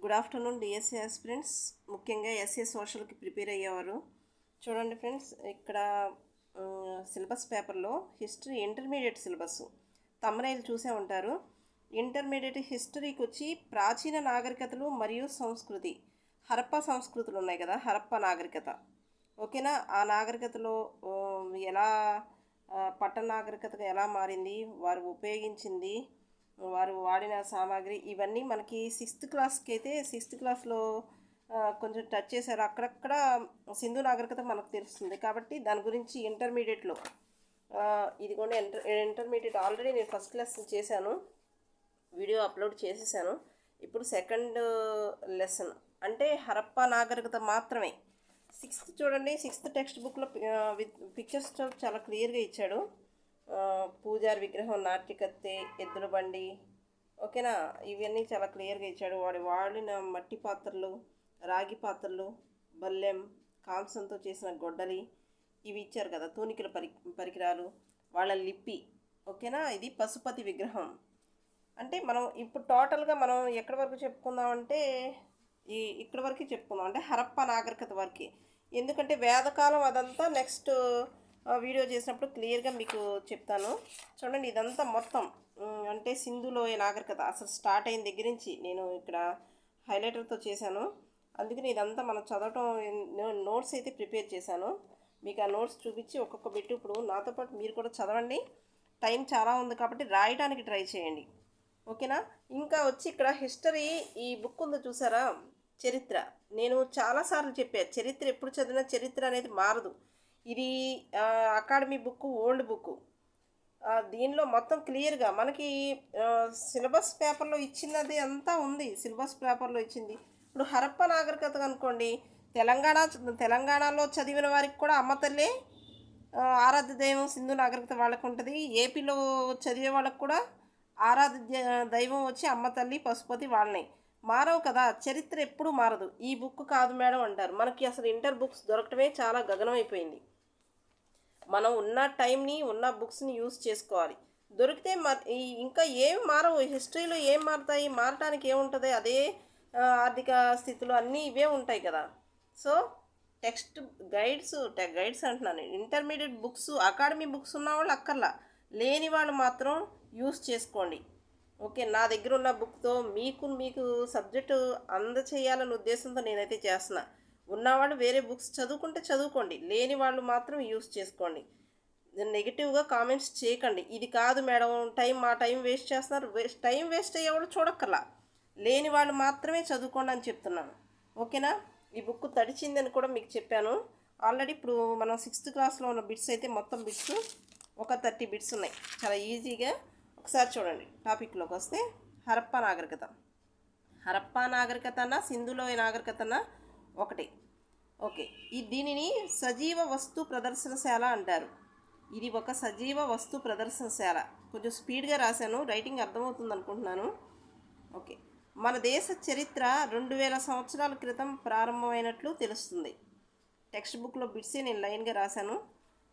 Good afternoon DSC aspirants, ముఖ్యంగా SA సోషల్కి prepare అయ్యేవారు. చూడండి ఫ్రెండ్స్, ఇక్కడ సిలబస్ పేపర్లో హిస్టరీ ఇంటర్మీడియట్ సిలబస్ తమ్మునైలు చూసే ఉంటారు. ఇంటర్మీడియట్ హిస్టరీకి వచ్చి ప్రాచీన నాగరికతలు మరియు సంస్కృతి, హరప్పా సంస్కృతులు ఉన్నాయి కదా, హరప్పా నాగరికత. ఓకేనా? ఆ నాగరికతలో ఎలా పట్టణ నాగరికతగా ఎలా మారింది, వారు ఉపయోగించింది, వారు వాడిన సామాగ్రి, ఇవన్నీ మనకి సిక్స్త్ క్లాస్లో కొంచెం టచ్ చేశారు. అక్కడక్కడ సింధు నాగరికత మనకు తెలుస్తుంది కాబట్టి దాని గురించి ఇంటర్మీడియట్లో ఇదిగోండి. ఇంటర్మీడియట్ ఆల్రెడీ నేను ఫస్ట్ క్లాస్ చేశాను, వీడియో అప్లోడ్ చేసేసాను. ఇప్పుడు సెకండ్ లెసన్ అంటే హరప్పా నాగరికత మాత్రమే. సిక్స్త్ చూడండి, సిక్స్త్ టెక్స్ట్ బుక్లో విత్ పిక్చర్స్ చాలా క్లియర్గా ఇచ్చాడు. పూజారి విగ్రహం, నాట్యకత్తె, ఎద్దుల బండి, ఓకేనా, ఇవన్నీ చాలా క్లియర్గా ఇచ్చాడు. వాడిన మట్టి పాత్రలు, రాగి పాత్రలు, బల్లెం, కాంసంతో చేసిన గొడ్డలి, ఇవి ఇచ్చారు కదా, తూనికల పరికరాలు, వాళ్ళ లిపి. ఓకేనా? ఇది పశుపతి విగ్రహం. అంటే మనం ఇప్పుడు టోటల్గా మనం ఎక్కడి వరకు చెప్పుకుందామంటే ఇక్కడ వరకు చెప్పుకుందాం, అంటే హరప్పా నాగరికత వరకే. ఎందుకంటే వేదకాలం అదంతా నెక్స్ట్ వీడియో చేసినప్పుడు క్లియర్గా మీకు చెప్తాను. చూడండి, ఇదంతా మొత్తం అంటే సింధులోయ నాగరికత అసలు స్టార్ట్ అయిన దగ్గర నుంచి నేను ఇక్కడ హైలైటర్తో చేశాను. అందుకని ఇదంతా మనం చదవటం, నోట్స్ అయితే ప్రిపేర్ చేశాను. మీకు ఆ నోట్స్ చూపించి ఒక్కొక్క బిట్ ఇప్పుడు నాతో పాటు మీరు కూడా చదవండి. టైం చాలా ఉంది కాబట్టి రాయడానికి ట్రై చేయండి. ఓకేనా? ఇంకా వచ్చి ఇక్కడ హిస్టరీ ఈ బుక్ ఉందో చూసారా, చరిత్ర. నేను చాలాసార్లు చెప్పాను, చరిత్ర ఎప్పుడు చదివినా చరిత్ర అనేది మారదు. ఇది అకాడమీ బుక్, ఓల్డ్ బుక్. దీనిలో మొత్తం క్లియర్గా మనకి సిలబస్ పేపర్లో ఇచ్చినది అంతా ఉంది. సిలబస్ పేపర్లో ఇచ్చింది. ఇప్పుడు హరప్పా నాగరికత అనుకోండి, తెలంగాణలో చదివిన వారికి కూడా అమ్మ తల్లి ఆరాధ్య దైవం సింధు నాగరికత వాళ్ళకు ఉంటుంది. ఏపీలో చదివే వాళ్ళకు కూడా ఆరాధ్య దైవం వచ్చి అమ్మ తల్లి, పశుపతి వాళ్ళని. మారవు కదా, చరిత్ర ఎప్పుడూ మారదు. ఈ బుక్ కాదు మేడం అంటారు. మనకి అసలు ఇంటర్ బుక్స్ దొరకటమే చాలా గగనం అయిపోయింది. మనం ఉన్న టైంని, ఉన్న బుక్స్ని యూజ్ చేసుకోవాలి. దొరికితే ఇంకా ఏం మారవు. హిస్టరీలో ఏం మారుతాయి? మారటానికి ఏముంటుంది? అదే ఆర్థిక స్థితులు అన్నీ ఇవే ఉంటాయి కదా. సో టెక్స్ట్ గైడ్స్ అంటున్నాను. ఇంటర్మీడియట్ బుక్స్, అకాడమీ బుక్స్ ఉన్న వాళ్ళు అక్కర్లా, లేని వాళ్ళు మాత్రం యూజ్ చేసుకోండి. ఓకే, నా దగ్గర ఉన్న బుక్తో మీకు సబ్జెక్టు అందచేయాలనే ఉద్దేశంతో నేనైతే చేస్తున్నా. ఉన్నవాళ్ళు వేరే బుక్స్ చదువుకోండి, లేని వాళ్ళు మాత్రం యూస్ చేసుకోండి. నెగిటివ్గా కామెంట్స్ చేయకండి. ఇది కాదు మేడం, మా టైం వేస్ట్ చేస్తున్నారు. టైం వేస్ట్ అయ్యేవాళ్ళు చూడక్కర్లా, లేని వాళ్ళు మాత్రమే చదువుకోండి అని చెప్తున్నాను. ఓకేనా? ఈ బుక్ తడిచిందని కూడా మీకు చెప్పాను ఆల్రెడీ. ఇప్పుడు మనం సిక్స్త్ క్లాస్లో ఉన్న బిట్స్ అయితే మొత్తం బిట్స్ ఒక 30 బిట్స్ ఉన్నాయి. చాలా ఈజీగా ఒకసారి చూడండి. టాపిక్లోకి వస్తే హరప్పా నాగరికతనా సింధులోయ నాగరికతనా ఒకటి. ఓకే, దీనిని సజీవ వస్తు ప్రదర్శనశాల అంటారు. ఇది ఒక సజీవ వస్తు ప్రదర్శనశాల. కొంచెం స్పీడ్గా రాశాను, రైటింగ్ అర్థమవుతుంది అనుకుంటున్నాను. ఓకే, మన దేశ చరిత్ర 2000 సంవత్సరాల క్రితం ప్రారంభమైనట్లు తెలుస్తుంది. టెక్స్ట్ బుక్లో బిట్సే నేను లైన్గా రాశాను.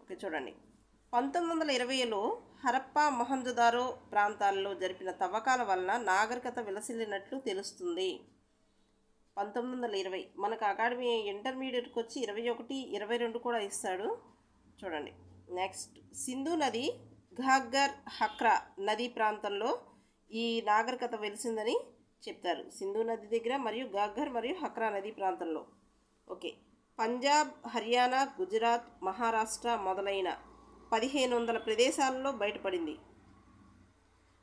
ఓకే, చూడండి. 1920లో హరప్పా, మొహంజదారో ప్రాంతాల్లో జరిపిన తవ్వకాల వలన నాగరికత విలసిల్లినట్లు తెలుస్తుంది. 1920 మనకు అకాడమీ ఇంటర్మీడియట్కి వచ్చి 21, 22 కూడా ఇస్తాడు. చూడండి. నెక్స్ట్, సింధు నది ఘాగ్గర్, హక్రా నదీ ప్రాంతంలో ఈ నాగరికత వెలిసిందని చెప్తారు. సింధు నది దగ్గర మరియు ఘాగ్గర్ మరియు హక్రా నదీ ప్రాంతంలో. ఓకే, పంజాబ్, హర్యానా, గుజరాత్, మహారాష్ట్ర మొదలైన 1500 ప్రదేశాలలో బయటపడింది.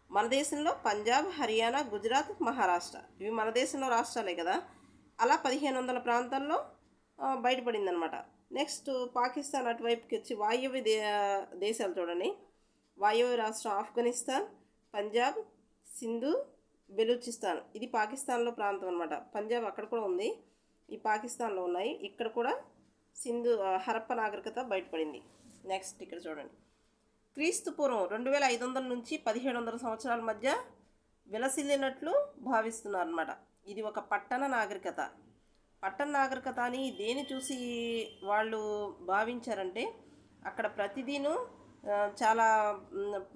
మన దేశంలో పంజాబ్, హర్యానా, గుజరాత్, మహారాష్ట్ర ఇవి మన దేశంలో రాష్ట్రాలే కదా. అలా 1500 ప్రాంతాల్లో బయటపడింది అనమాట. నెక్స్ట్, పాకిస్తాన్ అటువైపుకి వచ్చి వాయవ్య దేశాలు చూడండి. వాయవ్య రాష్ట్రం ఆఫ్ఘనిస్తాన్, పంజాబ్, సింధు, బెలూచిస్తాన్ ఇది పాకిస్తాన్లో ప్రాంతం అనమాట. పంజాబ్ అక్కడ కూడా ఉంది, ఈ పాకిస్తాన్లో ఉన్నాయి. ఇక్కడ కూడా సింధు హరప్పా నాగరికత బయటపడింది. నెక్స్ట్ ఇక్కడ చూడండి. క్రీస్తు పూర్వం 2500 నుంచి 1700 సంవత్సరాల మధ్య విలసిల్లినట్లు భావిస్తున్నారు అన్నమాట. ఇది ఒక పట్టణ నాగరికత అని దేని చూసి వాళ్ళు భావించారంటే, అక్కడ ప్రతిదీను చాలా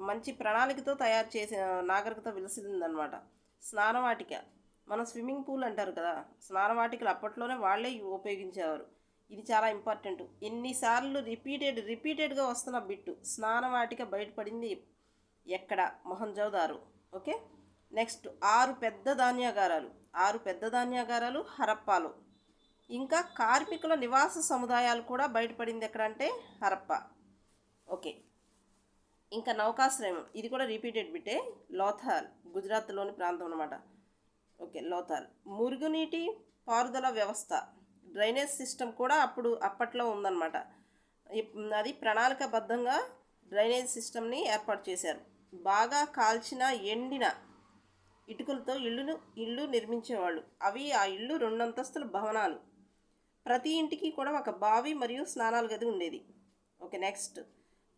మంచి ప్రణాళికతో తయారు చేసే నాగరికత విలసిల్లిందనమాట. స్నానవాటిక మనం స్విమ్మింగ్ పూల్ అంటారు కదా, స్నానవాటికలు అప్పట్లోనే వాళ్ళే ఉపయోగించేవారు. ఇది చాలా ఇంపార్టెంట్. ఎన్నిసార్లు రిపీటెడ్గా వస్తున్న బిట్టు. స్నానవాటిక బయటపడింది ఎక్కడ? మొహంజోదారో. ఓకే. నెక్స్ట్ 6 పెద్ద ధాన్యాగారాలు. 6 పెద్ద ధాన్యాగారాలు హరప్పాలో. ఇంకా కార్మికుల నివాస సముదాయాలు కూడా బయటపడింది ఎక్కడ అంటే హరప్ప. ఓకే. ఇంకా నౌకాశ్రయం, ఇది కూడా రిపీటెడ్ బిట్టే. లోథాల్, గుజరాత్లోని ప్రాంతం అన్నమాట. ఓకే, లోథాల్. మురుగునీటి పారుదల వ్యవస్థ, డ్రైనేజ్ సిస్టమ్ కూడా అప్పట్లో ఉందన్నమాట. అది ప్రణాళికాబద్ధంగా డ్రైనేజ్ సిస్టమ్ని ఏర్పాటు చేశారు. బాగా కాల్చిన ఎండిన ఇటుకలతో ఇళ్ళు నిర్మించేవాళ్ళు. ఆ ఇళ్ళు 2 అంతస్తుల భవనాలు. ప్రతి ఇంటికి కూడా ఒక బావి మరియు స్నానాల గది ఉండేది. ఓకే. నెక్స్ట్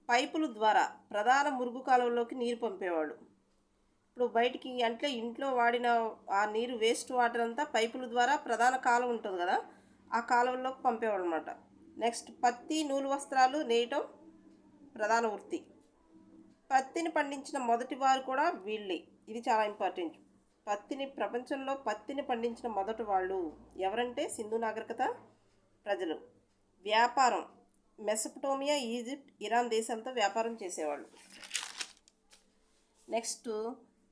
పైపుల ద్వారా ప్రధాన మురుగు కాలువలోకి నీరు పంపేవాళ్ళు. ఇప్పుడు బయటికి అంటే ఇంట్లో వాడిన ఆ నీరు వేస్ట్ వాటర్ అంతా పైపుల ద్వారా ప్రధాన కాలువ ఉంటుంది కదా, ఆ కాలువలోకి పంపేవాళ్ళు అనమాట. నెక్స్ట్ పత్తి నూలు వస్త్రాలు నేయటం ప్రధాన వృత్తి. పత్తిని పండించిన మొదటి వారు కూడా వీళ్ళే. ఇది చాలా ఇంపార్టెంట్. ప్రపంచంలో పత్తిని పండించిన మొదటి వాళ్ళు ఎవరంటే సింధు నాగరికత ప్రజలు. వ్యాపారం, మెసపటోమియా, ఈజిప్ట్, ఇరాన్ దేశాలతో వ్యాపారం చేసేవాళ్ళు. నెక్స్ట్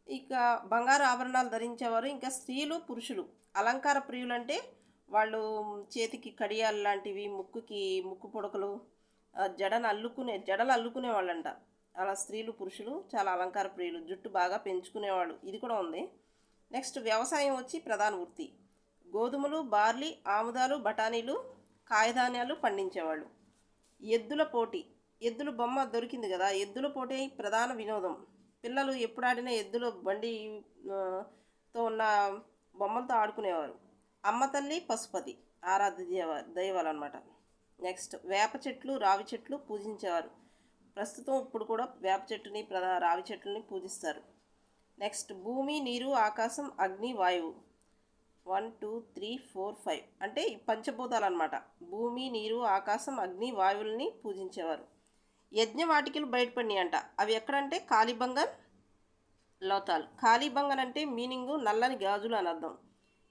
ఇక బంగారు ఆభరణాలు ధరించేవారు. ఇంకా స్త్రీలు పురుషులు అలంకార ప్రియులు అంటే వాళ్ళు చేతికి కడియాలు లాంటివి, ముక్కు పొడకలు, జడలు అల్లుకునే వాళ్ళంట. అలా స్త్రీలు పురుషులు చాలా అలంకార ప్రియులు, జుట్టు బాగా పెంచుకునేవాళ్ళు. ఇది కూడా ఉంది. నెక్స్ట్ వ్యవసాయం వచ్చి ప్రధాన వృత్తి. గోధుమలు, బార్లీ, ఆముదాలు, బఠానీలు, కాయధాన్యాలు పండించేవాళ్ళు. ఎద్దుల పోటీ, ఎద్దుల బొమ్మ దొరికింది కదా, ఎద్దుల పోటీ ప్రధాన వినోదం. పిల్లలు ఎప్పుడు ఆడిన ఎద్దుల బండితో ఉన్న బొమ్మలతో ఆడుకునేవారు. అమ్మ తల్లి, పశుపతి ఆరాధ్య దైవాలు అనమాట. నెక్స్ట్ వేప చెట్లు, రావి చెట్లు పూజించేవారు. ప్రస్తుతం ఇప్పుడు కూడా వేప చెట్టుని రావి చెట్లని పూజిస్తారు. నెక్స్ట్ భూమి, నీరు, ఆకాశం, అగ్ని, వాయువు. 1 2 3 4 5 అంటే ఈ పంచభూతాలు అనమాట. భూమి, నీరు, ఆకాశం, అగ్ని, వాయువుల్ని పూజించేవారు. యజ్ఞవాటికలు బయటపడినాయి అంట. అవి ఎక్కడంటే కాళీబంగన్, లోతాల్. కాళీబంగన్ అంటే మీనింగు నల్లని గాజులు అని అర్థం.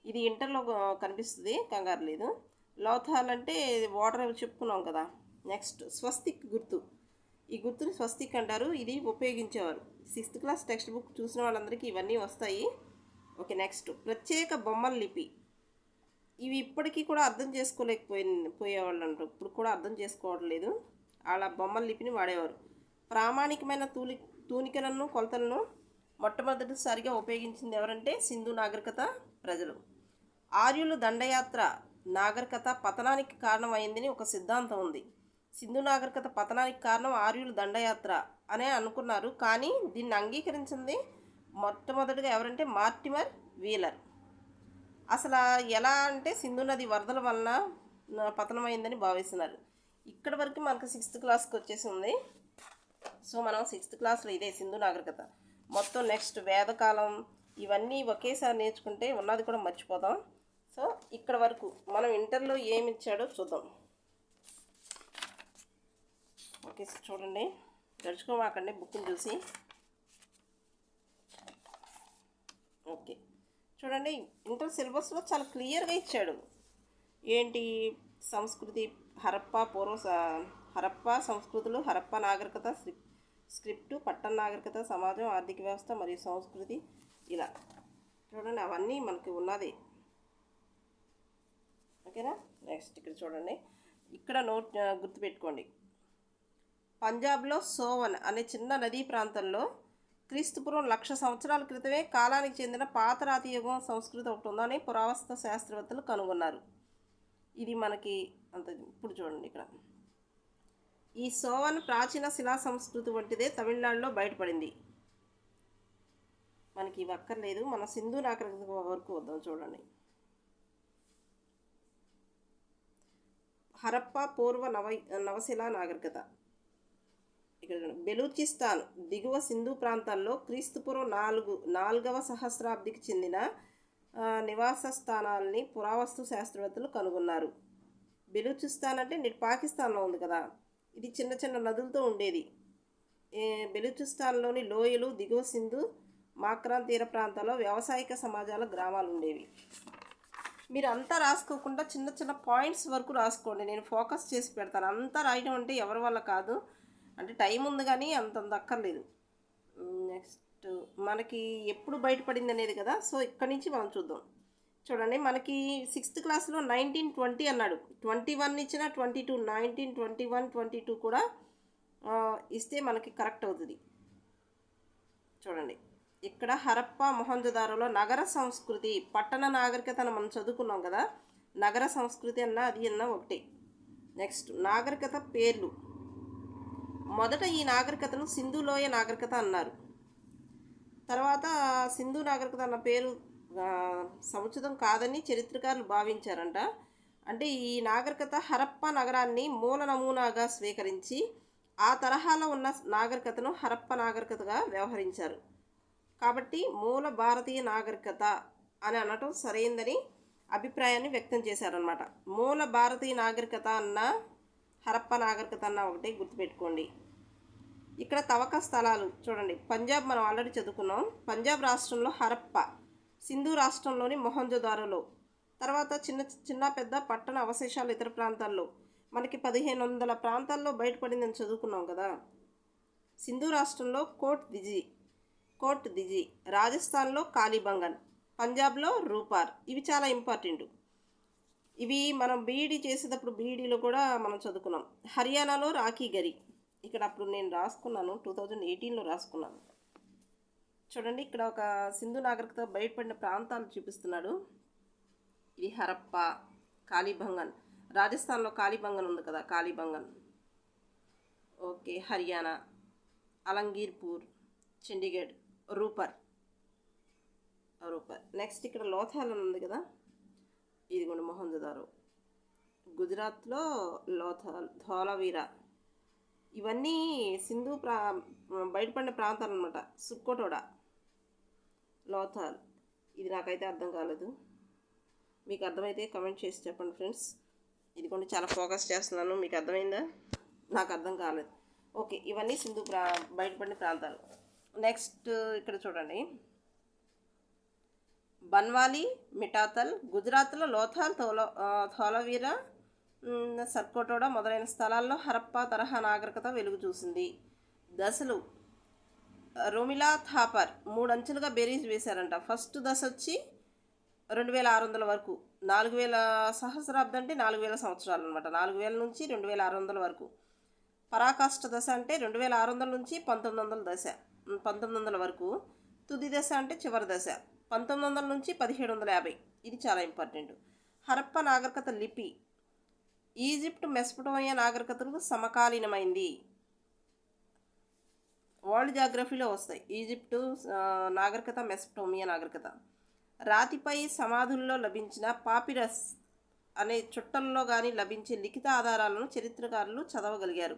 ఇది ఇంటర్లో కనిపిస్తుంది, కంగారు లేదు. లోతాల్ అంటే వాటర్ చెప్పుకున్నాం కదా. నెక్స్ట్ స్వస్తిక్ గుర్తు. ఈ గుర్తుని స్వస్తిక్ అంటారు. ఇది ఉపయోగించేవారు. 6th క్లాస్ టెక్స్ట్ బుక్ చూసిన వాళ్ళందరికీ ఇవన్నీ వస్తాయి. ఓకే. నెక్స్ట్ ప్రత్యేక బొమ్మల లిపి. ఇవి ఇప్పటికీ కూడా అర్థం పోయేవాళ్ళు అంటారు. ఇప్పుడు కూడా అర్థం చేసుకోవట్లేదు. అలా బొమ్మల లిపిని వాడేవారు. ప్రామాణికమైన తూనికలను, కొలతలను మొట్టమొదటిసారిగా ఉపయోగించింది ఎవరంటే సింధు నాగరికత ప్రజలు. ఆర్యులు దండయాత్ర నాగరికత పతనానికి కారణమైందని ఒక సిద్ధాంతం ఉంది. సింధు నాగరికత పతనానికి కారణం ఆర్యులు దండయాత్ర అనే అనుకున్నారు. కానీ దీన్ని అంగీకరించింది మొట్టమొదటిగా ఎవరంటే మార్టిమర్ వీలర్. అసలు ఎలా అంటే సింధు నది వరదల వలన పతనమైందని భావిస్తున్నారు. ఇక్కడ వరకు మనకు 6th క్లాస్కి వచ్చేసి ఉంది. సో మనం 6th క్లాస్లో ఇదే సింధు నాగరికత మొత్తం. నెక్స్ట్ వేదకాలం, ఇవన్నీ ఒకేసారి నేర్చుకుంటే ఉన్నది కూడా మర్చిపోతాం. సో ఇక్కడ వరకు మనం ఇంటర్లో ఏమి ఇచ్చాడో చూద్దాం. ఓకే, చూడండి, గడుచుకోమాకండి బుక్ని చూసి. ఓకే, చూడండి, ఇంటర్ సిలబస్లో చాలా క్లియర్గా ఇచ్చాడు. ఏంటి సంస్కృతి, హరప్ప సంస్కృతులు, హరప్ప నాగరికత, స్క్రిప్టు, పట్టణ నాగరికత, సమాజం, ఆర్థిక వ్యవస్థ మరియు సంస్కృతి. ఇలా చూడండి, అవన్నీ మనకి ఉన్నది. ఓకేనా. నెక్స్ట్ ఇక్కడ చూడండి, ఇక్కడ నోట్ గుర్తుపెట్టుకోండి. పంజాబ్లో సోవన్ అనే చిన్న నదీ ప్రాంతంలో క్రీస్తుపూర్వం 1,00,000 సంవత్సరాల క్రితమే కాలానికి చెందిన పాత రాతి యుగం సంస్కృతి ఒకటి ఉందని పురావస్తు శాస్త్రవేత్తలు కనుగొన్నారు. ఇది మనకి అంత. ఇప్పుడు చూడండి, ఇక్కడ ఈ సోవన్ ప్రాచీన శిలా సంస్కృతి వంటిదే తమిళనాడులో బయటపడింది. మనకి ఇవి అక్కర్లేదు, మన సింధు నాగరికత వరకు వద్దాం. చూడండి, హరప్ప పూర్వ నవశిలా నాగరికత. ఇక్కడ బెలూచిస్తాన్ దిగువ సింధు ప్రాంతాల్లో క్రీస్తుపూర్వం 4వ సహస్రాబ్దికి చెందిన నివాస స్థానాలని పురావస్తు శాస్త్రవేత్తలు కనుగొన్నారు. బెలూచిస్తాన్ అంటే నేటి పాకిస్తాన్లో ఉంది కదా, ఇది చిన్న చిన్న నదులతో ఉండేది. బెలూచిస్తాన్లోని లోయలు దిగువ సింధు మాక్రాన్ తీర ప్రాంతాల్లో వ్యవసాయక సమాజాల గ్రామాలు ఉండేవి. మీరు అంతా రాసుకోకుండా చిన్న చిన్న పాయింట్స్ వరకు రాసుకోండి, నేను ఫోకస్ చేసి పెడతాను. అంతా రాయడం అంటే ఎవరి వల్ల కాదు, అంటే టైం ఉంది కానీ అంతంత అక్కర్లేదు. నెక్స్ట్ మనకి ఎప్పుడు బయటపడింది అనేది కదా, సో ఇక్కడి నుంచి మనం చూద్దాం. చూడండి, మనకి 6th క్లాస్లో 1920 అన్నాడు, 21 ఇచ్చిన 22, 19, 21, 22 కూడా ఇస్తే మనకి కరెక్ట్ అవుతుంది. చూడండి, ఇక్కడ హరప్పా మొహంజదారోలో నగర సంస్కృతి, పట్టణ నాగరికత మనం చదువుకున్నాం కదా, నగర సంస్కృతి అన్న అది అన్న ఒకటే. నెక్స్ట్ నాగరికత పేర్లు. మొదట ఈ నాగరికతను సింధులోయ నాగరికత అన్నారు. తర్వాత సింధు నాగరికత అన్న పేరు సముచితం కాదని చరిత్రకారులు భావించారంట. అంటే ఈ నాగరికత హరప్పా నగరాన్ని మూల నమూనాగా స్వీకరించి ఆ తరహాలో ఉన్న నాగరికతను హరప్పా నాగరికతగా వ్యవహరించారు. కాబట్టి మూల భారతీయ నాగరికత అని అనటం సరైందని అభిప్రాయాన్ని వ్యక్తం చేశారనమాట. మూల భారతీయ నాగరికత అన్న హరప్పా నాగరికత అన్న ఒకటి గుర్తుపెట్టుకోండి. ఇక్కడ తవ్వక స్థలాలు చూడండి, పంజాబ్ మనం ఆల్రెడీ చదువుకున్నాం. పంజాబ్ రాష్ట్రంలో హరప్పా, సింధు రాష్ట్రంలోని మొహంజోదారోలో, తర్వాత చిన్న చిన్న పెద్ద పట్టణ అవశేషాలు ఇతర ప్రాంతాల్లో మనకి 1500 ప్రాంతాల్లో బయటపడిందని చదువుకున్నాం కదా. సింధు రాష్ట్రంలో కోట్ దిజి, రాజస్థాన్లో కాలీబంగన్, పంజాబ్లో రూపార్. ఇవి చాలా ఇంపార్టెంట్. ఇవి మనం బీఈడీ చేసేటప్పుడు బీఈడీలో కూడా మనం చదువుకున్నాం. హర్యానాలో రాఖీగరి, ఇక్కడ అప్పుడు నేను రాసుకున్నాను, 2018లో రాసుకున్నాను. చూడండి, ఇక్కడ ఒక సింధు నాగరికత బయటపడిన ప్రాంతాలు చూపిస్తున్నాడు. ఇది హరప్పా, కాలీబంగన్, రాజస్థాన్లో కాలీబంగన్ ఉంది కదా, కాలీబంగన్. ఓకే, హర్యానా, అలంగీర్పూర్, చండీగఢ్, రూపర్. నెక్స్ట్ ఇక్కడ లోథాల్ ఉంది కదా, ఇది కూడా మొహంజదారో. గుజరాత్లో లోథాల్, ధోలవీరా. ఇవన్నీ సింధు బయటపడిన ప్రాంతాలు అనమాట. సుక్కోటోడా, లోథాల్. ఇది నాకైతే అర్థం కాలేదు, మీకు అర్థమైతే కమెంట్ చేసి చెప్పండి ఫ్రెండ్స్. ఇది కూడా చాలా ఫోకస్ చేస్తున్నాను, మీకు అర్థమైందా? నాకు అర్థం కాలేదు. ఓకే, ఇవన్నీ సింధు బయటపడిన ప్రాంతాలు. నెక్స్ట్ ఇక్కడ చూడండి, బన్వాలి, మిఠాతల్, గుజరాత్లో లోథాల్, ధోలవీరా, సర్కోటోడా మొదలైన స్థలాల్లో హరప్పా తరహా నాగరికత వెలుగు చూసింది. దశలు. రొమిలా థాపర్ 3 అంచెలుగా బేరీజ్ వేశారంట. ఫస్ట్ దశ వచ్చి 2600 వరకు, 4000 సహస్రాబ్దం అంటే 4000 సంవత్సరాలు అనమాట. 4000 నుంచి 2600 వరకు. పరాకాష్ఠ దశ అంటే 2600 నుంచి 1900 వరకు. తుది దశ అంటే చివరి దశ 1900 నుంచి 1750. ఇది చాలా ఇంపార్టెంట్. హరప్పా నాగరికత లిపి ఈజిప్ట్ మెసొపొటేమియా నాగరికతలకు సమకాలీనమైంది. వరల్డ్ జాగ్రఫీలో వస్తాయి ఈజిప్టు నాగరికత, మెసొపొటేమియా నాగరికత. రాతిపై సమాధుల్లో లభించిన పాపిరస్ అనే చుట్టల్లో కానీ లభించే లిఖిత ఆధారాలను చరిత్రకారులు చదవగలిగారు.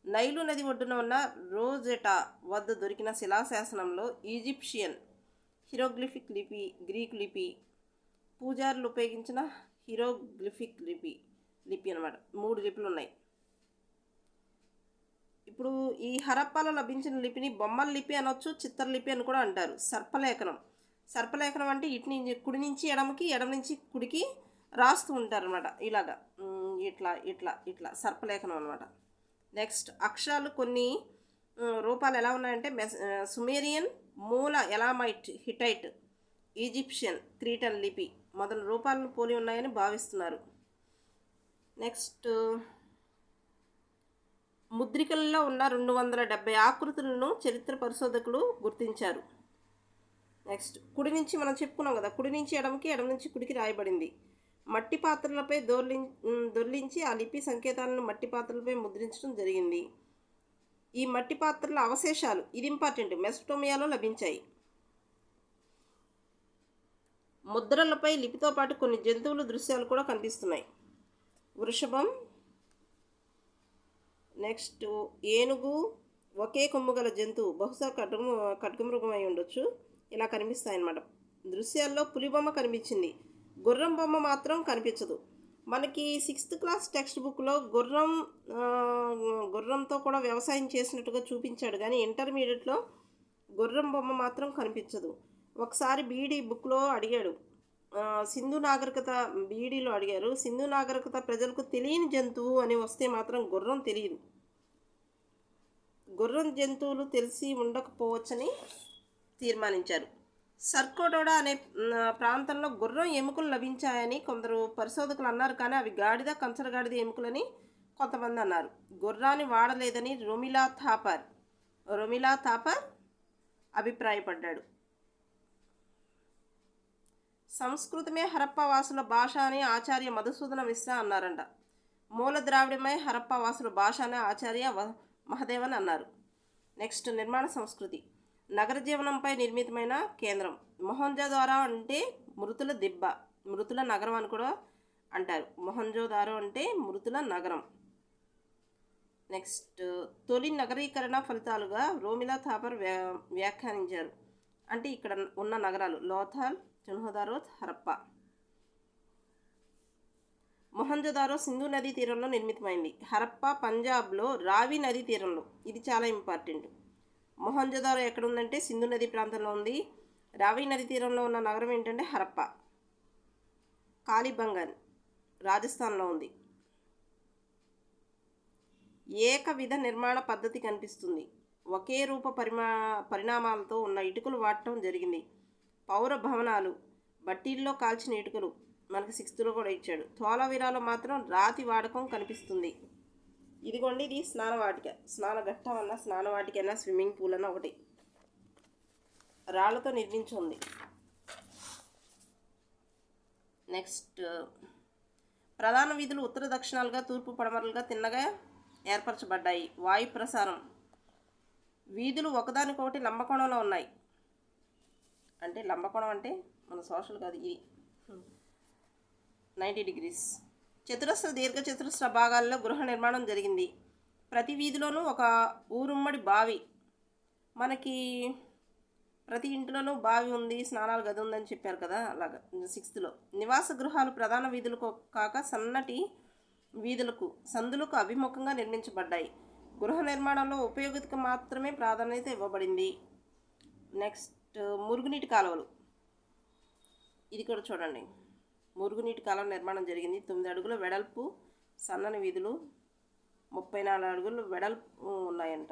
నైలు నది ఒడ్డున ఉన్న రోజెటా వద్ద దొరికిన శిలాశాసనంలో ఈజిప్షియన్ హిరోగ్లిఫిక్ లిపి, గ్రీకు లిపి, పూజారులు ఉపయోగించిన హిరోగ్లిఫిక్ లిపి అనమాట. 3 లిపులు ఉన్నాయి. ఇప్పుడు ఈ హరప్పాలో లభించిన లిపిని బొమ్మల లిపి అనొచ్చు, చిత్రలిపి అని కూడా అంటారు. సర్పలేఖనం అంటే ఇటు నుంచి కుడి నుంచి ఎడమకి, ఎడమ నుంచి కుడికి రాస్తూ ఉంటారు అనమాట. ఇలాగా ఇట్లా సర్పలేఖనం అనమాట. నెక్స్ట్ అక్షరాలు కొన్ని రూపాలు ఎలా ఉన్నాయంటే సుమేరియన్, మూల ఎలామైట్, హిటైట్, ఈజిప్షియన్, క్రీటన్ లిపి మొదలు రూపాలను పోలి ఉన్నాయని భావిస్తున్నారు. నెక్స్ట్ ముద్రికల్లో ఉన్న 270 ఆకృతులను చరిత్ర పరిశోధకులు గుర్తించారు. నెక్స్ట్ కుడి నుంచి మనం చెప్పుకున్నాం కదా, కుడి నుంచి ఎడమకి, ఎడమ నుంచి కుడికి రాయబడింది. మట్టి పాత్రలపై దొర్లించి ఆ లిపి సంకేతాలను మట్టి పాత్రలపై ముద్రించడం జరిగింది. ఈ మట్టి పాత్రల అవశేషాలు, ఇది ఇంపార్టెంట్, మెసొపొటేమియాలో లభించాయి. ముద్రలపై లిపితో పాటు కొన్ని జంతువుల దృశ్యాలు కూడా కనిపిస్తున్నాయి. వృషభం, నెక్స్ట్ ఏనుగు, ఒకే కొమ్ము గల జంతువు, బహుశా ఖడ్గమృగం అయి ఉండొచ్చు. ఇలా కనిపిస్తాయి అన్నమాట. దృశ్యాల్లో పులి బొమ్మ కనిపించింది, గుర్రం బొమ్మ మాత్రం కనిపించదు. మనకి 6th క్లాస్ టెక్స్ట్ బుక్లో గుర్రంతో కూడా వ్యవసాయం చేసినట్టుగా చూపించాడు, కానీ ఇంటర్మీడియట్లో గుర్రం బొమ్మ మాత్రం కనిపించదు. ఒకసారి బీడీ బుక్లో అడిగాడు, సింధు నాగరికత బీడీలో అడిగారు, సింధు నాగరికత ప్రజలకు తెలియని జంతువు అని వస్తే మాత్రం గుర్రం తెలియదు. గుర్రం జంతువులు తెలిసి ఉండకపోవచ్చని తీర్మానించారు. సర్కోడోడా అనే ప్రాంతంలో గుర్రం ఎముకలు లభించాయని కొందరు పరిశోధకులు అన్నారు. కానీ అవి గాడిద, కంచరగాడిద ఎముకలని కొంతమంది అన్నారు. గుర్రాన్ని వాడలేదని రొమిలా థాపర్ అభిప్రాయపడ్డాడు. సంస్కృతమే హరప్పా వాసుల భాష అని ఆచార్య మధుసూదన మిశ్రా అన్నారంట. మూల ద్రావిడమై హరప్పా వాసుల భాష అని ఆచార్య మహదేవన్ అన్నారు. నెక్స్ట్, నిర్మాణ సంస్కృతి. నగర జీవనంపై నిర్మితమైన కేంద్రం. మొహంజోదారో అంటే మృతుల దిబ్బ, మృతుల నగరం అని కూడా అంటారు. మొహంజోదారో అంటే మృతుల నగరం. నెక్స్ట్, తొలి నగరీకరణ ఫలితాలుగా రోమిలా థాపర్ వ్యాఖ్యానించారు. అంటే ఇక్కడ ఉన్న నగరాలు లోథాల్, చన్హోదారో, హరప్పా. మొహంజోదారో సింధు నదీ తీరంలో నిర్మితమైంది. హరప్పా పంజాబ్లో రావి నదీ తీరంలో. ఇది చాలా ఇంపార్టెంట్. మొహంజోదారో ఎక్కడ ఉందంటే సింధు నదీ ప్రాంతంలో ఉంది. రావి నదీ తీరంలో ఉన్న నగరం ఏంటంటే హరప్పా. కాలిబంగన్ రాజస్థాన్లో ఉంది. ఏకవిధ నిర్మాణ పద్ధతి కనిపిస్తుంది. ఒకే రూప పరిణామాలతో ఉన్న ఇటుకలు వాడటం జరిగింది. పౌర భవనాలు, బట్టీల్లో కాల్చిన ఇటుకలు మనకు 6th కూడా ఇచ్చాడు. ధోలావీరాలో మాత్రం రాతి వాడకం కనిపిస్తుంది. ఇదిగోండి, ఇది స్నానవాటిక. స్నానఘట్టం అన్న, స్నానవాటిక అన్న, స్విమ్మింగ్ పూల్ అన్న ఒకటి. రాళ్లతో నిర్మించి ఉంది. నెక్స్ట్, ప్రధాన వీధులు ఉత్తర దక్షిణాలుగా, తూర్పు పడమరలుగా తిన్నగా ఏర్పరచబడ్డాయి. వాయు ప్రసారం. వీధులు ఒకదానికొకటి లంబకోణంలో ఉన్నాయి. అంటే లంబకోణం అంటే మన సోషల్ కాదు, ఇది 90 degrees. చతురస్ర, దీర్ఘ చతురస్ర భాగాల్లో గృహ నిర్మాణం జరిగింది. ప్రతి వీధిలోనూ ఒక ఊరుమ్మడి బావి. మనకి ప్రతి ఇంట్లోనూ బావి ఉంది, స్నానాల గది ఉందని చెప్పారు కదా, అలాగా 6th. నివాస గృహాలు ప్రధాన వీధులకు కాక సన్నటి వీధులకు, సందులకు అభిముఖంగా నిర్మించబడ్డాయి. గృహ నిర్మాణంలో ఉపయోగితకు మాత్రమే ప్రాధాన్యత ఇవ్వబడింది. నెక్స్ట్, మురుగునీటి కాలువలు. ఇది కూడా చూడండి. మురుగునీటి కాలువ నిర్మాణం జరిగింది. 9 అడుగుల వెడల్పు సన్నని వీధులు, 34 అడుగులు వెడల్పు ఉన్నాయంట.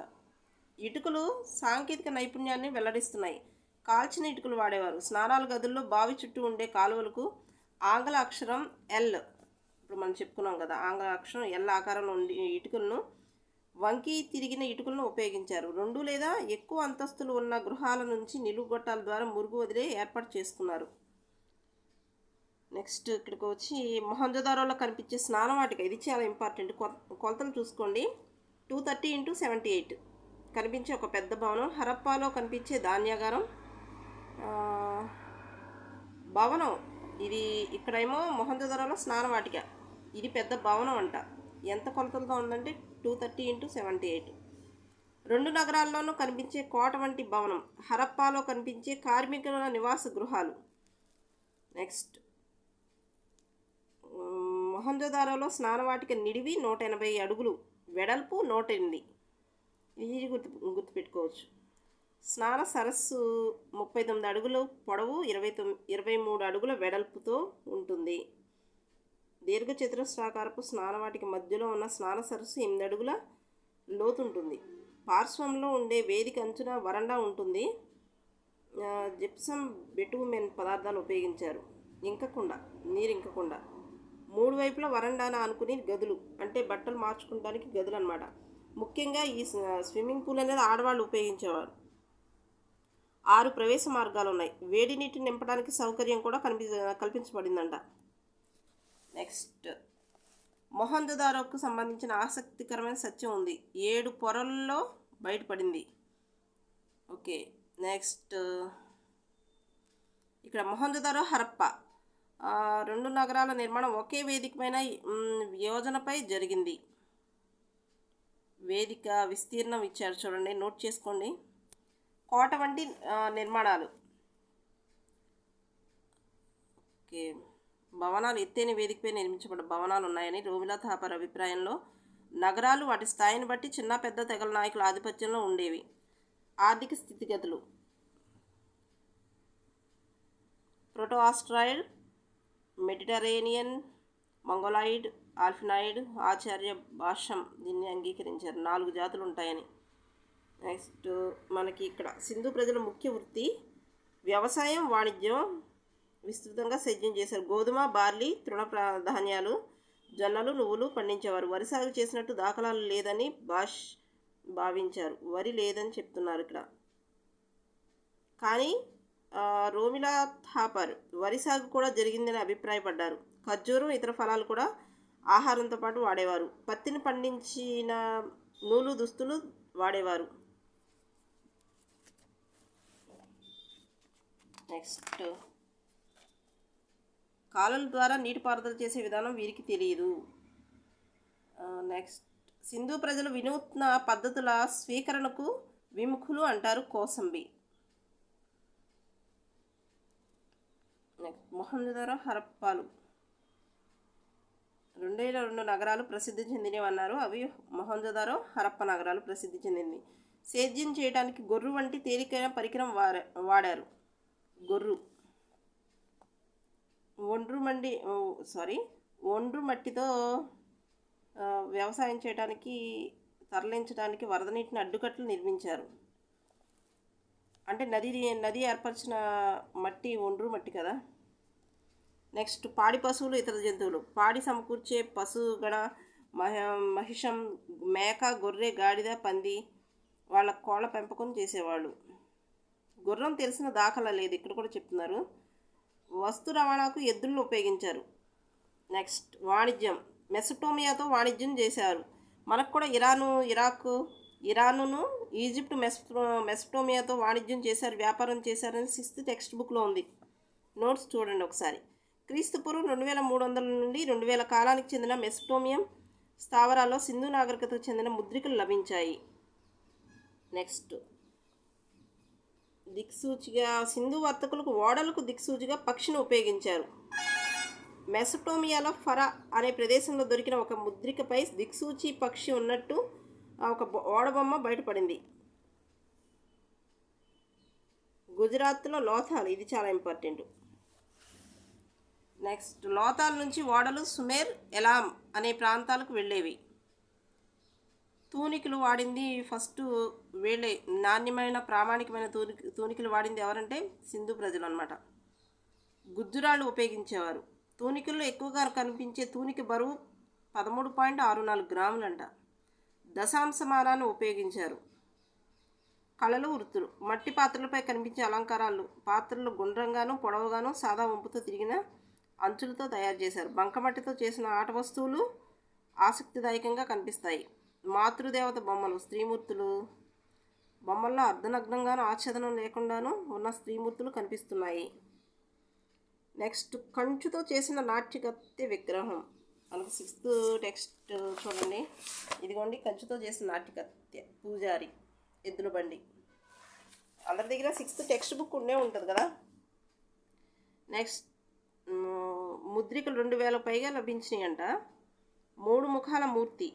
ఇటుకలు సాంకేతిక నైపుణ్యాన్ని వెల్లడిస్తున్నాయి. కాల్చిన ఇటుకలు వాడేవారు. స్నానాల గదుల్లో బావి చుట్టూ ఉండే కాలువలకు ఆంగ్ల అక్షరం ఎల్, ఇప్పుడు మనం చెప్పుకున్నాం కదా, ఆంగ్ల అక్షరం ఎల్ ఆకారంలో ఉండి ఇటుకలను, వంకి తిరిగిన ఇటుకలను ఉపయోగించారు. 2 లేదా ఎక్కువ అంతస్తులు ఉన్న గృహాల నుంచి నిలువు గొట్టాల ద్వారా మురుగు వదిలే ఏర్పాటు చేసుకున్నారు. నెక్స్ట్, ఇక్కడికి వచ్చి మొహంజోదారోలో కనిపించే స్నానవాటిక. ఇది చాలా ఇంపార్టెంట్. కొలతలు చూసుకోండి. 230 × 78 కనిపించే ఒక పెద్ద భవనం. హరప్పాలో కనిపించే ధాన్యాగారం భవనం. ఇది ఇక్కడేమో మొహంజోదారోలో స్నానవాటిక. ఇది పెద్ద భవనం అంట. ఎంత కొలతలతో ఉందంటే 230 × 78. 2 నగరాల్లోనూ కనిపించే కోట వంటి భవనం. హరప్పాలో కనిపించే కార్మికుల నివాస గృహాలు. నెక్స్ట్, మొహంజోదారోలో స్నానవాటిక నిడివి 180 అడుగులు, వెడల్పు 108. ఇది గుర్తుపెట్టుకోవచ్చు. స్నాన సరస్సు 39 అడుగులు పొడవు, 23 అడుగుల వెడల్పుతో ఉంటుంది. దీర్ఘ చతురస్రాకారపు స్నానవాటిక మధ్యలో ఉన్న స్నాన సరస్సు 8 అడుగుల లోతుంటుంది. పార్శ్వంలో ఉండే వేదిక అంచున వరండా ఉంటుంది. జిప్సమ్ బిటూమెన్ పదార్థాలు ఉపయోగించారు. నీరు ఇంకకుండా 3 వైపుల వరండాన ఆనుకుని గదులు, అంటే బట్టలు మార్చుకోవడానికి గదులు అన్నమాట. ముఖ్యంగా ఈ స్విమ్మింగ్ పూల్ అనేది ఆడవాళ్ళు ఉపయోగించేవారు. 6 ప్రవేశ మార్గాలు ఉన్నాయి. వేడి నీటిని నింపడానికి సౌకర్యం కూడా కల్పించబడిందంట. నెక్స్ట్, మొహంజోదారోకు సంబంధించిన ఆసక్తికరమైన సత్యం ఉంది. 7 పొరల్లో బయటపడింది. ఓకే. నెక్స్ట్, ఇక్కడ మొహంజోదారో, హరప్పా 2 నగరాల నిర్మాణం ఒకే వేదికమైన యోజనపై జరిగింది. వేదిక విస్తీర్ణం ఇచ్చారు చూడండి, నోట్ చేసుకోండి. కోట వంటి నిర్మాణాలు. ఓకే. భవనాలు ఎత్తైన వేదికపై నిర్మించబడ్డ భవనాలు ఉన్నాయని రోమిలా థాపర్ అభిప్రాయంలో నగరాలు వాటి స్థాయిని బట్టి చిన్న పెద్ద తెగల నాయకుల ఆధిపత్యంలో ఉండేవి. ఆర్థిక స్థితిగతులు. ప్రోటోఆస్ట్రాయిడ్, మెడిటరేనియన్, మంగోలాయిడ్, ఆల్ఫినాయిడ్, ఆచార్య భాష్యం దీన్ని అంగీకరించారు. 4 జాతులు ఉంటాయని. నెక్స్ట్ మనకి ఇక్కడ సింధు ప్రజల ముఖ్య వృత్తి వ్యవసాయం, వాణిజ్యం విస్తృతంగా సేద్యం చేశారు. గోధుమ, బార్లీ, తృణధాన్యాలు, జొన్నలు, నువ్వులు పండించేవారు. వరి సాగు చేసినట్టు దాఖలాలు లేదని భావించారు. వరి లేదని చెప్తున్నారు ఇక్కడ. కానీ రోమిలా థాపర్ వరి సాగు కూడా జరిగిందని అభిప్రాయపడ్డారు. ఖర్జూరం, ఇతర ఫలాలు కూడా ఆహారంతో పాటు వాడేవారు. పత్తిని పండించిన నూలు దుస్తులు వాడేవారు. నెక్స్ట్ కాలువల ద్వారా నీటిపారుదల చేసే విధానం వీరికి తెలియదు. నెక్స్ట్ సింధు ప్రజలు వినూత్న పద్ధతుల స్వీకరణకు విముఖులు అంటారు కోసంబి. నెక్స్ట్ మొహంజదారో, హరప్పాలు 2 నగరాలు ప్రసిద్ధి చెందినవి అన్నారు. అవి మొహంజదారో, హరప్ప నగరాలు ప్రసిద్ధి చెందింది. సేద్యం చేయడానికి గొర్రు వంటి తేలికైన పరికరం వాడారు. గొర్రు ఒండ్రు మట్టితో వ్యవసాయం చేయడానికి తరలించడానికి వరద నీటిని అడ్డుకట్లు నిర్మించారు. అంటే నది ఏర్పరిచిన మట్టి ఒండ్రు మట్టి కదా. నెక్స్ట్ పాడి పశువులు, ఇతర జంతువులు. పాడి సమకూర్చే పశుగణ మహిషం, మేక, గొర్రె, గాడిద, పంది వాళ్ళ కోళ్ళ పెంపకం చేసేవాళ్ళు. గుర్రం తెలిసిన దాఖలా లేదు, ఇక్కడ కూడా చెప్తున్నారు. వస్తు రవాణాకు ఎద్దులను ఉపయోగించారు. నెక్స్ట్ వాణిజ్యం. మెసటోమియాతో వాణిజ్యం చేశారు. మనకు కూడా ఇరానును ఈజిప్ట్ మెసటోమియాతో వాణిజ్యం చేశారు, వ్యాపారం చేశారని 6th టెక్స్ట్ బుక్లో ఉంది. నోట్స్ చూడండి ఒకసారి. క్రీస్తుపూర్వం 2300 నుండి 2000 కాలానికి చెందిన మెసటోమియం స్థావరాల్లో సింధు నాగరికతకు చెందిన ముద్రికలు లభించాయి. నెక్స్ట్ దిక్సూచిగా సింధు వర్తకులకు ఓడలకు దిక్సూచిగా పక్షిని ఉపయోగించారు. మెసటోమియాలో ఫరా అనే ప్రదేశంలో దొరికిన ఒక ముద్రికపై దిక్సూచి పక్షి ఉన్నట్టు ఒక ఓడబొమ్మ బయటపడింది. గుజరాత్లో లోథాల్, ఇది చాలా ఇంపార్టెంట్. నెక్స్ట్ లోథాల్ నుంచి ఓడలు సుమేర్, ఎలాం అనే ప్రాంతాలకు వెళ్ళేవి. తూనికలు వాడింది ఫస్ట్ వీళ్ళే. నాణ్యమైన ప్రామాణికమైన తూనికలు వాడింది ఎవరంటే సింధు ప్రజలు అన్నమాట. గుజ్జురాళ్ళు ఉపయోగించేవారు. తూనికల్లో ఎక్కువగా కనిపించే తూనిక బరువు 13.64 గ్రాములంట. దశాంశమానాన్ని ఉపయోగించారు. కళలు, వృత్తులు. మట్టి పాత్రలపై కనిపించే అలంకారాలు. పాత్రలు గుండ్రంగాను, పొడవుగాను, సాదా వంపుతో తిరిగిన అంచులతో తయారు చేశారు. బంకమట్టితో చేసిన ఆట వస్తువులు ఆసక్తిదాయకంగా కనిపిస్తాయి. మాతృదేవత బొమ్మలు, స్త్రీమూర్తులు. బొమ్మల్లో అర్ధనగ్నంగాను, ఆచ్ఛాదనం లేకుండాను ఉన్న స్త్రీమూర్తులు కనిపిస్తున్నాయి. నెక్స్ట్ కంచుతో చేసిన నాట్యకత్తె విగ్రహం. మనకు 6th టెక్స్ట్ చూడండి. ఇదిగోండి కంచుతో చేసిన నాట్యకత్తె. పూజారి, ఎద్దుల బండి. అందరి దగ్గర 6th టెక్స్ట్ బుక్ ఉండే ఉంటుంది కదా. నెక్స్ట్ ముద్రికలు 2000 పైగా లభించినాయి అంట. 3 ముఖాల మూర్తి,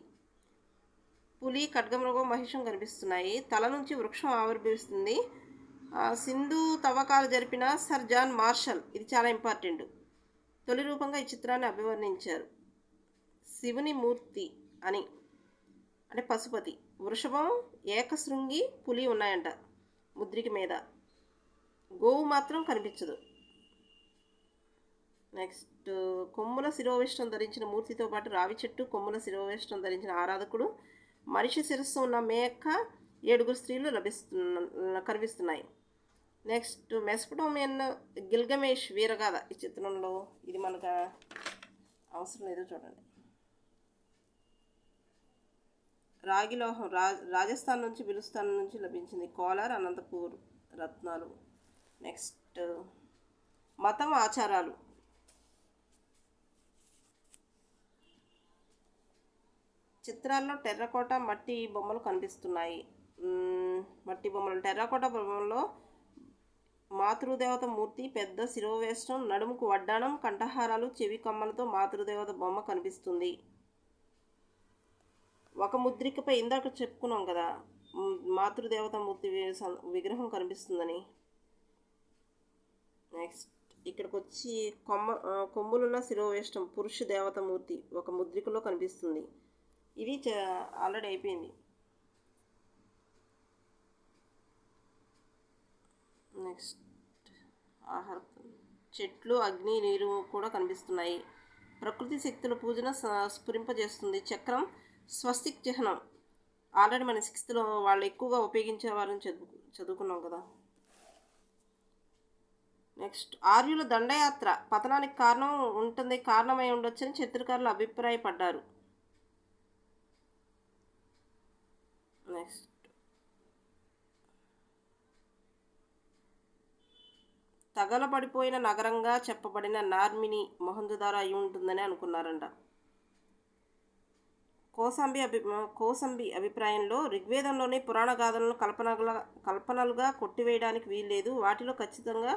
పులి, ఖడ్గమృగం, మహిషం కనిపిస్తున్నాయి. తల నుంచి వృక్షం ఆవిర్భవిస్తుంది. సింధు తవ్వకాలు జరిపిన సర్ జాన్ మార్షల్, ఇది చాలా ఇంపార్టెంట్, తొలి రూపంగా ఈ చిత్రాన్ని అభివర్ణించారు. శివుని మూర్తి అని, అంటే పశుపతి, వృషభం, ఏకశృంగి, పులి ఉన్నాయంట ముద్రిక మీద. గోవు మాత్రం కనిపించదు. నెక్స్ట్ కొమ్ముల శిరోవేష్టం ధరించిన మూర్తితో పాటు రావి చెట్టు, కొమ్ముల శిరోవేష్టం ధరించిన ఆరాధకుడు, మనిషి శిరస్సు ఉన్న మేక, 7 స్త్రీలు కనిపిస్తున్నాయి. నెక్స్ట్ మెసపటోమియన్ గిల్గమేష్ వీరగాథ ఈ చిత్రంలో. ఇది మనకు అవసరం లేదు చూడండి. రాగిలోహం రాజస్థాన్ నుంచి, బిలుస్తాన్ నుంచి లభించింది. కోలార్, అనంతపూర్ రత్నాలు. నెక్స్ట్ మతం, ఆచారాలు. చిత్రాల్లో టెర్రకోట మట్టి బొమ్మలు కనిపిస్తున్నాయి. మట్టి బొమ్మలు. టెర్రకోట బొమ్మల్లో మాతృదేవత మూర్తి, పెద్ద శిరోవేష్టం, నడుముకు వడ్డాణం, కంఠహారాలు, చెవి కమ్మలతో మాతృదేవత బొమ్మ కనిపిస్తుంది. ఒక ముద్రికపై ఇందాక చెప్పుకున్నాం కదా మాతృదేవత మూర్తి విగ్రహం కనిపిస్తుందని. నెక్స్ట్ ఇక్కడికి వచ్చి కొమ్ములున్న శిరోవేష్టం పురుష దేవతమూర్తి ఒక ముద్రికలో కనిపిస్తుంది. ఇది ఆల్రెడీ అయిపోయింది. నెక్స్ట్ ఆహార చెట్లు, అగ్ని, నీరు కూడా కనిపిస్తున్నాయి. ప్రకృతి శక్తుల పూజన స్ఫురింపజేస్తుంది. చక్రం స్వస్తిక్ చిహ్నం ఆల్రెడీ మన 6th వాళ్ళు ఎక్కువగా ఉపయోగించేవారని చదువుకున్నాం కదా. నెక్స్ట్ ఆర్యుల దండయాత్ర పతనానికి కారణమై ఉండొచ్చని చరిత్రకారులు అభిప్రాయపడ్డారు. నెక్స్ట్ తగలబడిపోయిన నగరంగా చెప్పబడిన నార్మిని మొహంజదారో అయి ఉంటుందని అనుకున్నారంట. కోసంబి అభిప్రాయంలో ఋగ్వేదంలోని పురాణ గాథలను కల్పనలుగా కొట్టివేయడానికి వీల్లేదు, వాటిలో ఖచ్చితంగా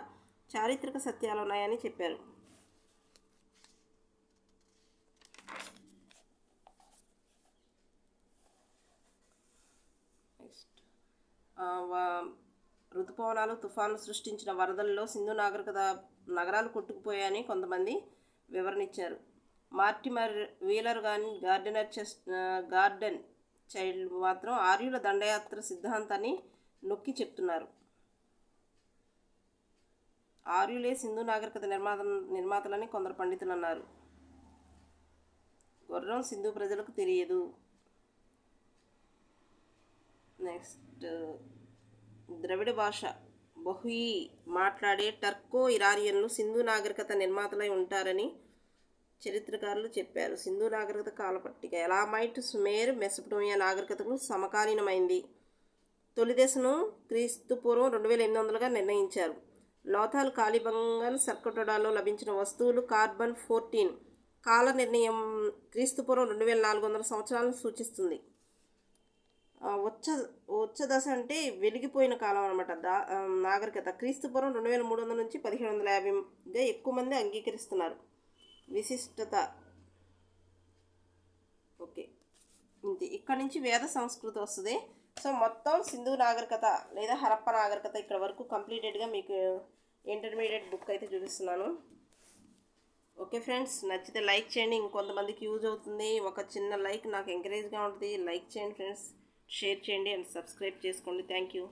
చారిత్రక సత్యాలు ఉన్నాయని చెప్పారు. నెక్స్ట్ ఋతుపవనాలు, తుఫాన్లు సృష్టించిన వరదల్లో సింధు నాగరికత నగరాలు కొట్టుకుపోయాయని కొంతమంది వివరణ ఇచ్చారు. మార్టిమర్ వీలర్ గార్డెన్ చైల్డ్ మాత్రం ఆర్యుల దండయాత్ర సిద్ధాంతాన్ని నొక్కి చెప్తున్నారు. ఆర్యులే సింధు నాగరికత నిర్మాతలని కొందరు పండితులు అన్నారు. గుర్రం సింధు ప్రజలకు తెలియదు. నెక్స్ట్ ద్రవిడ భాష బహుయి మాట్లాడే టర్కో ఇరానియన్లు సింధు నాగరికత నిర్మాతలై ఉంటారని చరిత్రకారులు చెప్పారు. సింధు నాగరికత కాలపట్టిక ఎలామైట్, సుమేర్, మెసపటోమియా నాగరికతకు సమకాలీనమైంది. తొలి దశను క్రీస్తుపూర్వం 2800గా నిర్ణయించారు. లోథాల్, కాలిబంగన్, సర్కటోడాలో లభించిన వస్తువులు కార్బన్ 14 కాల నిర్ణయం క్రీస్తుపూర్వం 2400 సంవత్సరాలను సూచిస్తుంది. ఉచ్చ దశ అంటే వెలిగిపోయిన కాలం అనమాట. నాగరికత క్రీస్తుపూర్వం 2300 నుంచి 1750గా ఎక్కువ మంది అంగీకరిస్తున్నారు. విశిష్టత ఓకే ఇంతే. ఇక్కడ నుంచి వేద సంస్కృతి వస్తుంది. సో మొత్తం సింధు నాగరికత లేదా హరప్ప నాగరికత ఇక్కడ వరకు కంప్లీటెడ్గా మీకు ఇంటర్మీడియట్ బుక్ అయితే చూపిస్తున్నాను. ఓకే ఫ్రెండ్స్, నచ్చితే లైక్ చేయండి, ఇంకొంతమందికి యూజ్ అవుతుంది. ఒక చిన్న లైక్ నాకు ఎంకరేజ్గా ఉంటుంది. లైక్ చేయండి ఫ్రెండ్స్, షేర్ చేయండి అండ్ సబ్స్క్రైబ్ చేసుకోండి. Thank you.